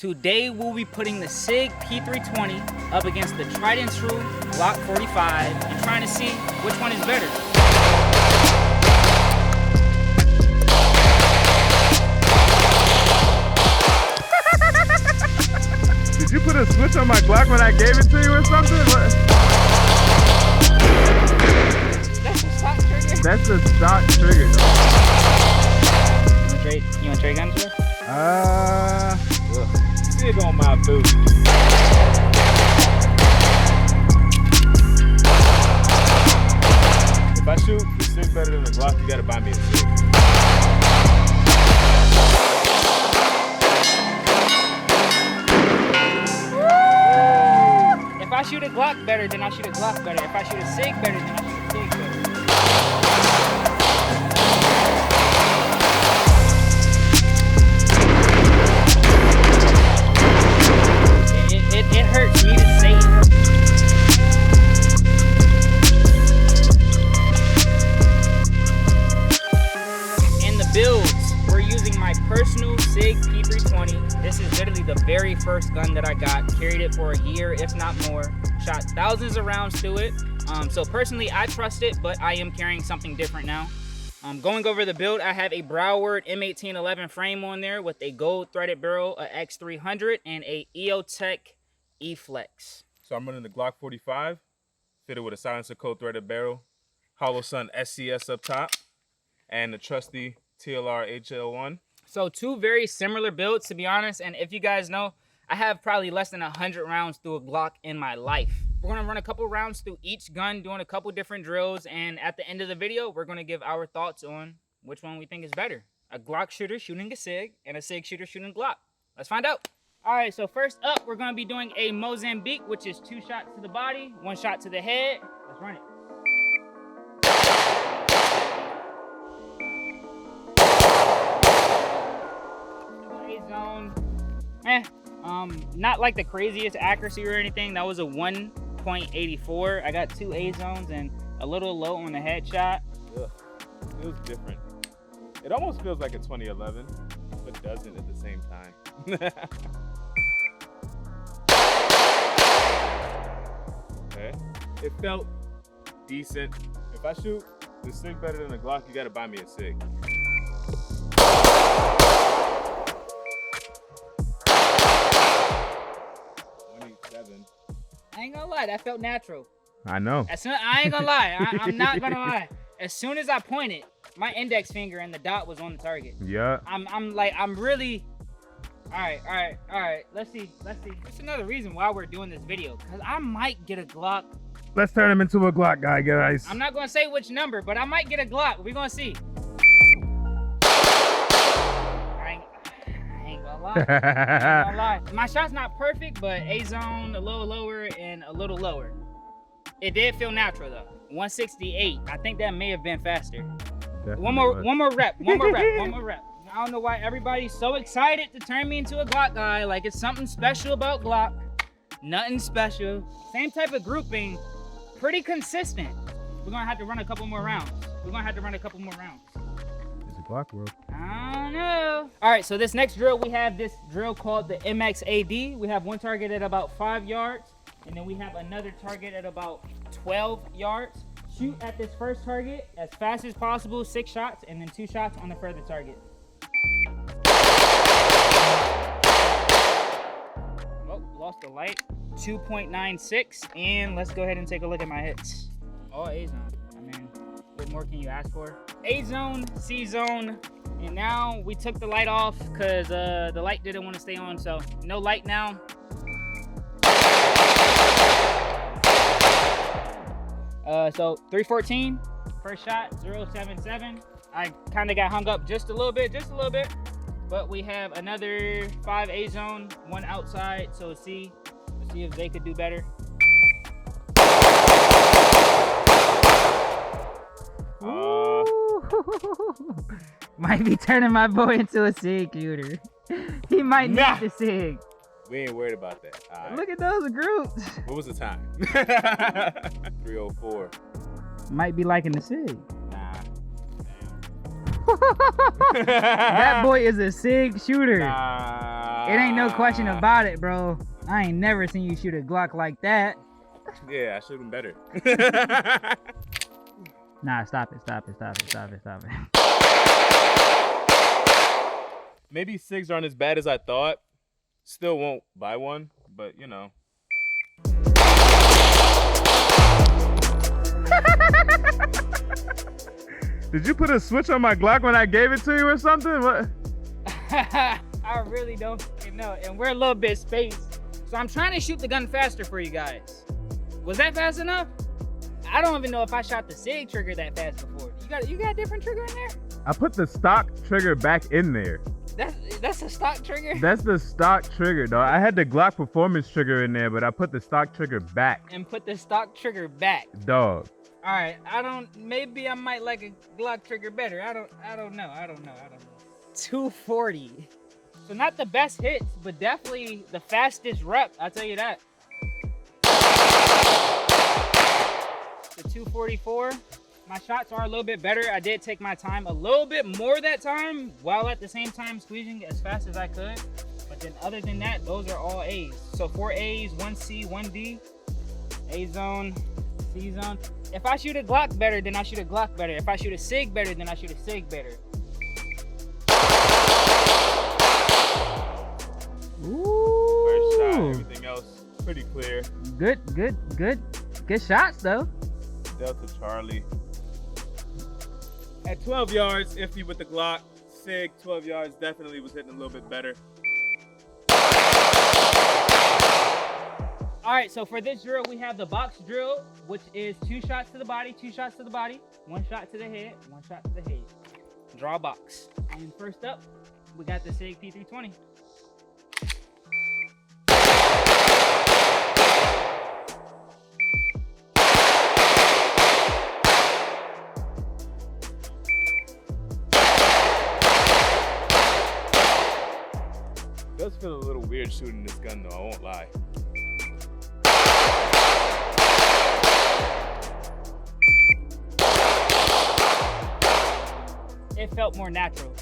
Today we'll be putting the Sig P320 up against the tried and true Glock 45 and trying to see which one is better. Did you put a switch on my Glock when I gave it to you or something? What? That's the stock trigger? That's the stock trigger, though. You want to trade guns, bro? Sig on my boot. If I shoot the Sig better than the Glock, you gotta buy me a Sig. If I shoot a Glock better, then I shoot a Glock better. If I shoot a Sig better, then I shoot a Sig better. It hurts me to say it. In the builds, we're using my personal Sig P320. This is literally the very first gun that I got. Carried it for a year, if not more. Shot thousands of rounds through it. So personally, I trust it, but I am carrying something different now. Going over the build, I have a Broward M1811 frame on there with a gold threaded barrel, a X300, and a EOTech E-Flex. So I'm running the Glock 45, fitted with a silencer coat threaded barrel, Hollow Sun SCS up top, and the trusty TLR HL1. So two very similar builds, to be honest. And if you guys know, I have probably less than 100 rounds through a Glock in my life. We're gonna run a couple rounds through each gun, doing a couple different drills. And at the end of the video, we're gonna give our thoughts on which one we think is better. A Glock shooter shooting a Sig and a Sig shooter shooting a Glock. Let's find out. All right, so first up, we're gonna be doing a Mozambique, which is 2 shots to the body, 1 shot to the head. Let's run it. A-zone, not like the craziest accuracy or anything. That was a 1.84. I got 2 A-zones and a little low on the headshot. Ugh, feels different. It almost feels like a 2011, but doesn't at the same time. Okay. It felt decent. If I shoot the Sig better than the Glock, you gotta buy me a Sig. I ain't gonna lie, that felt natural. I know. I ain't gonna lie, I'm not gonna lie. As soon as I pointed, my index finger and the dot was on the target. Yeah. I'm really. All right. Let's see. That's another reason why we're doing this video, because I might get a Glock. Let's turn him into a Glock guy, guys. I'm not gonna say which number, but I might get a Glock. We're gonna see. I ain't gonna lie. My shot's not perfect, but A-zone a little lower and a little lower. It did feel natural though. 168. I think that may have been faster. Definitely One more rep. I don't know why everybody's so excited to turn me into a Glock guy. Like it's something special about Glock. Nothing special. Same type of grouping. Pretty consistent. We're gonna have to run a couple more rounds. It's a Glock world. I don't know. All right, so this next drill, we have this drill called the MXAD. We have one target at about 5 yards, and then we have another target at about 12 yards. Shoot at this first target as fast as possible, 6 shots, and then 2 shots on the further target. Oh, lost the light. 2.96, and let's go ahead and take a look at my hits. All A-zone. I mean, what more can you ask for? A-zone, C-zone, and now we took the light off because the light didn't want to stay on, so no light now. So 314, first shot, 077. I kind of got hung up just a little bit, but we have another 5 A-zone, 1 outside, so C. Let's see if they could do better. Might be turning my boy into a Sig shooter. He might need the Sig. We ain't worried about that. All right. Look at those groups. What was the time? 3:04. Might be liking the Sig. Nah. That boy is a Sig shooter. Nah. It ain't no question about it, bro. I ain't never seen you shoot a Glock like that. Yeah, I should have been better. Nah, stop it. Maybe SIGs aren't as bad as I thought. Still won't buy one, but you know. Did you put a switch on my Glock when I gave it to you or something? What? I really don't fucking know. And we're a little bit spaced. So I'm trying to shoot the gun faster for you guys. Was that fast enough? I don't even know if I shot the SIG trigger that fast before. You got a different trigger in there? I put the stock trigger back in there. That's a stock trigger? That's the stock trigger, dog. I had the Glock performance trigger in there, but I put the stock trigger back. And put the stock trigger back. Dog. All right, maybe I might like a Glock trigger better. I don't know. 240. So not the best hits, but definitely the fastest rep, I'll tell you that. The 244, my shots are a little bit better. I did take my time a little bit more that time, while at the same time squeezing as fast as I could. But then other than that, those are all A's. So 4 A's, 1 C, 1 D, A zone, C zone. If I shoot a Glock better, then I shoot a Glock better. If I shoot a SIG better, then I shoot a SIG better. Ooh. First shot, everything else pretty clear. Good shots though. Delta Charlie. At 12 yards, iffy with the Glock. SIG, 12 yards, definitely was hitting a little bit better. All right, so for this drill, we have the box drill, which is 2 shots to the body, 2 shots to the body, 1 shot to the head, 1 shot to the head. Draw a box. And first up, we got the Sig P320. It does feel a little weird shooting this gun though, I won't lie. It felt more natural.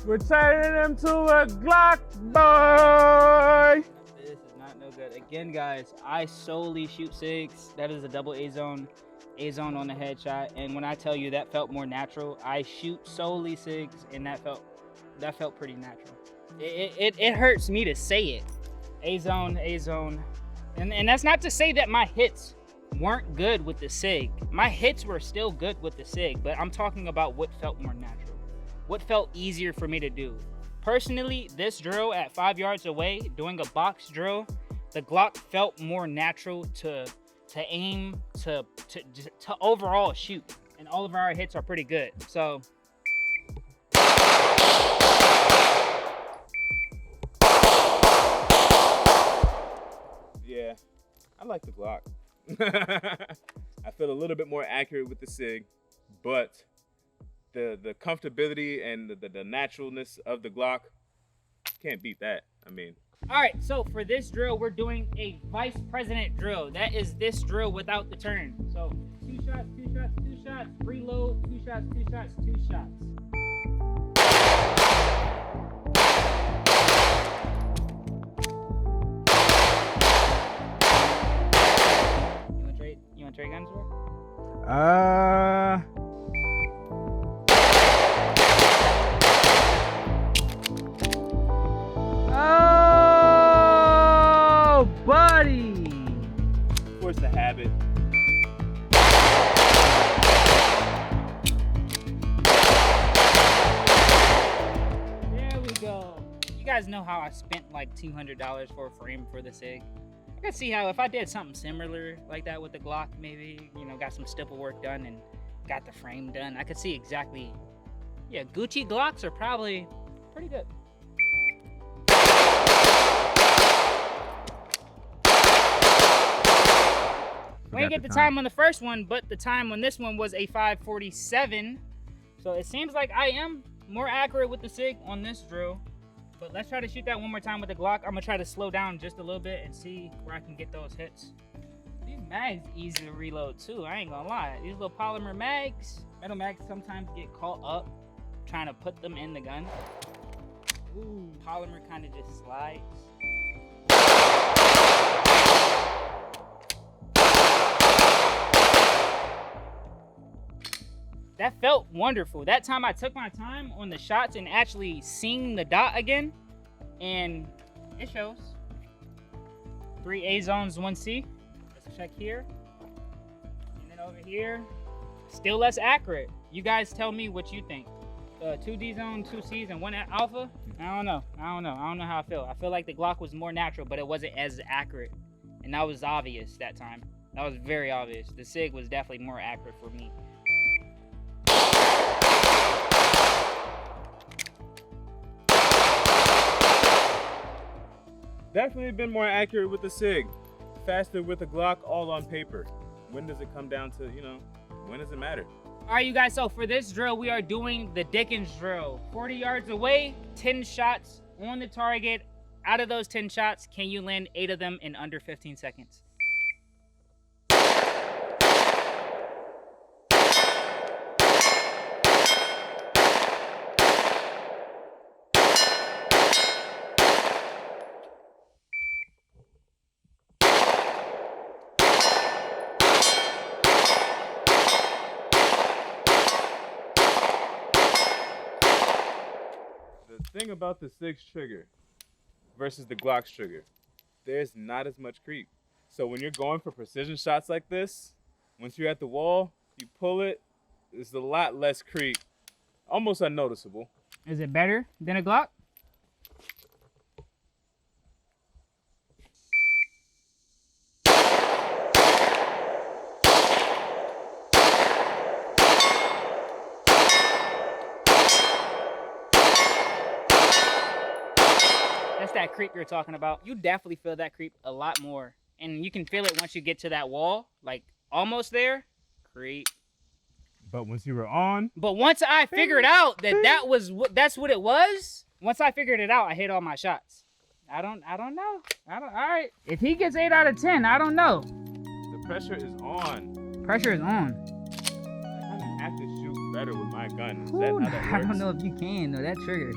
We're turning him to a Glock boy. This is not no good. Again, guys, I solely shoot SIGs. That is a double A zone on the headshot. And when I tell you that felt more natural, I shoot solely SIGs, and that felt pretty natural. It hurts me to say it. A zone. And that's not to say that my hits weren't good with the SIG. My hits were still good with the SIG, but I'm talking about what felt more natural, what felt easier for me to do. Personally, this drill at 5 yards away, doing a box drill, the Glock felt more natural to aim, to overall shoot, and all of our hits are pretty good. So yeah, I like the Glock. I feel a little bit more accurate with the SIG, but the comfortability and the naturalness of the Glock, can't beat that. I mean. All right, so for this drill, we're doing a vice president drill. That is this drill without the turn. So 2 shots, 2 shots, 2 shots, reload, 2 shots, 2 shots, 2 shots. You want to trade guns, bro? Oh, buddy! Where's the habit? There we go. You guys know how I spent like $200 for a frame for the SIG. I could see how if I did something similar like that with the Glock, maybe, you know, got some stipple work done and got the frame done, I could see exactly. Yeah, Gucci Glocks are probably pretty good. We didn't get the time on the first one, but the time on this one was a 5:47. So it seems like I am more accurate with the SIG on this drill. But let's try to shoot that one more time with the Glock. I'm gonna try to slow down just a little bit and see where I can get those hits. These mags easy to reload too, I ain't gonna lie. These little polymer mags, Metal mags sometimes get caught up trying to put them in the gun. Ooh, polymer kind of just slides. That felt wonderful. That time I took my time on the shots and actually seeing the dot again, and it shows. 3 A zones, 1 C. Let's check here. And then over here, still less accurate. You guys tell me what you think. 2 D zone, 2 C's, and 1 alpha. I don't know how I feel. I feel like the Glock was more natural, but it wasn't as accurate. And that was obvious that time. That was very obvious. The Sig was definitely more accurate for me. Definitely been more accurate with the Sig. Faster with the Glock, all on paper. When does it come down to, when does it matter? All right, you guys, so for this drill, we are doing the Dickens drill. 40 yards away, 10 shots on the target. Out of those 10 shots, can you land 8 of them in under 15 seconds? The thing about the Sig's trigger versus the Glock's trigger, there's not as much creep. So when you're going for precision shots like this, once you're at the wall, you pull it, there's a lot less creep, almost unnoticeable. Is it better than a Glock? That's that creep you're talking about. You definitely feel that creep a lot more. And you can feel it once you get to that wall, like almost there, creep. But once you were on. But once I figured out that that's what it was, once I figured it out, I hit all my shots. I don't know. All right. If he gets 8 out of 10, I don't know. The pressure is on. Pressure is on. I kind of have to shoot better with my gun. Is Ooh, that how that works? I don't know if you can, though. That trigger.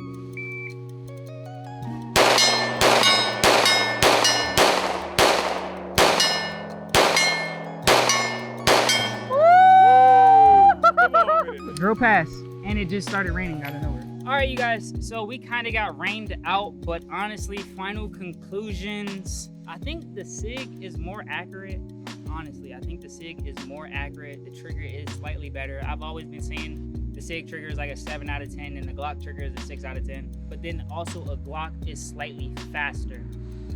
Drill pass, and it just started raining out of nowhere. All right, you guys, so we kind of got rained out, but honestly, final conclusions. I think the Sig is more accurate. Honestly, I think the Sig is more accurate. The trigger is slightly better. I've always been saying the Sig trigger is like a 7 out of 10, and the Glock trigger is a 6 out of 10. But then also a Glock is slightly faster.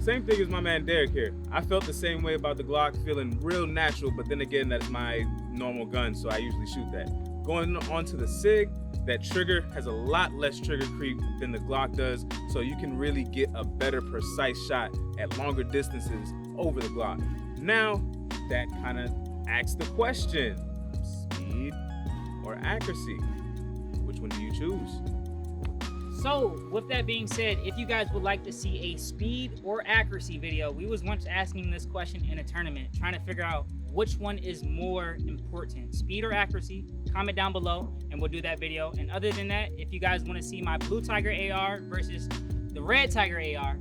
Same thing as my man Derek here. I felt the same way about the Glock, feeling real natural, but then again, that's my normal gun, so I usually shoot that. Going on to the Sig, that trigger has a lot less trigger creep than the Glock does, so you can really get a better precise shot at longer distances over the Glock. Now, that kind of asks the question, speed or accuracy? Which one do you choose? So, with that being said, if you guys would like to see a speed or accuracy video, we was once asking this question in a tournament, trying to figure out which one is more important, speed or accuracy. Comment down below and we'll do that video. And other than that, if you guys want to see my Blue Tiger AR versus the Red Tiger AR,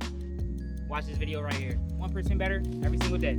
watch this video right here. 1% better every single day.